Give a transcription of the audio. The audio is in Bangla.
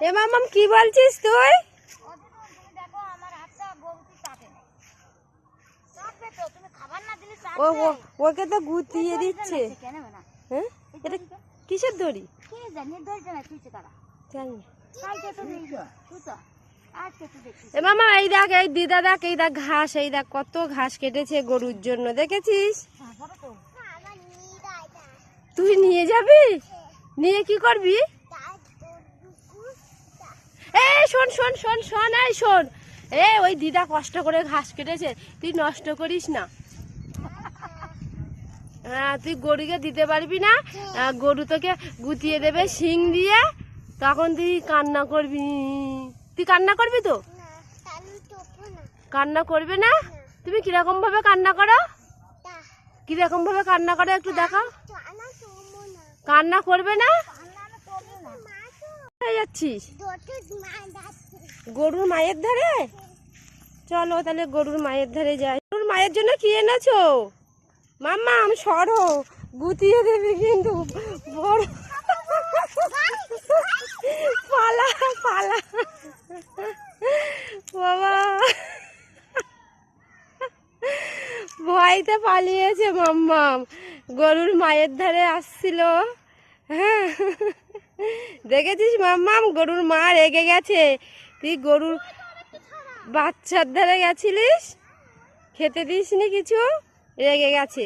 এ মামাম কি বলছিস তুই? ওকে তো গুতিয়ে দিচ্ছে। হ্যাঁ, এটা কিসের দড়ি? এ মামা এই দেখ, এই দিদা দেখ, এই দেখ ঘাস, এই দেখ কত ঘাস কেটেছে গরুর জন্য, দেখেছিস? তুই নিয়ে যাবি? নিয়ে কি করবি? এই শোন শোন শোন শোন, এই শোন, ওই দিদা কষ্ট করে ঘাস কেটেছে, তুই নষ্ট করিস না। হ্যাঁ, তুই গরুকে দিতে পারবি না, গরু তোকে গুতিয়ে দেবে শিং দিয়ে, তখন তুই কান্না করবি। তুই কান্না করবি তো? কান্না করবে না? তুমি কিরকম ভাবে কান্না করো? কিরকম ভাবে কান্না করো একটু দেখাও। কান্না করবে না? যাচ্ছিস গরুর মায়ের ধারে? চলো তাহলে গরুর মায়ের ধারে যাই। গরুর মায়ের জন্য কি এনেছো? মাম্মা আমি সরো, গুতিয়ে দেবে কিন্তু বড়। পালা পালা বাবা, ভয়তে পালিয়েছে মাম্মাম, গরুর মায়ের ধারে আসছিল। হ্যাঁ, দেখেছিস মাম্মাম, গরুর মা রেগে গেছে। তুই গরুর বাচ্চার ধারে গেছিলিস, খেতে দিসনি কিছু, রেগে গেছে।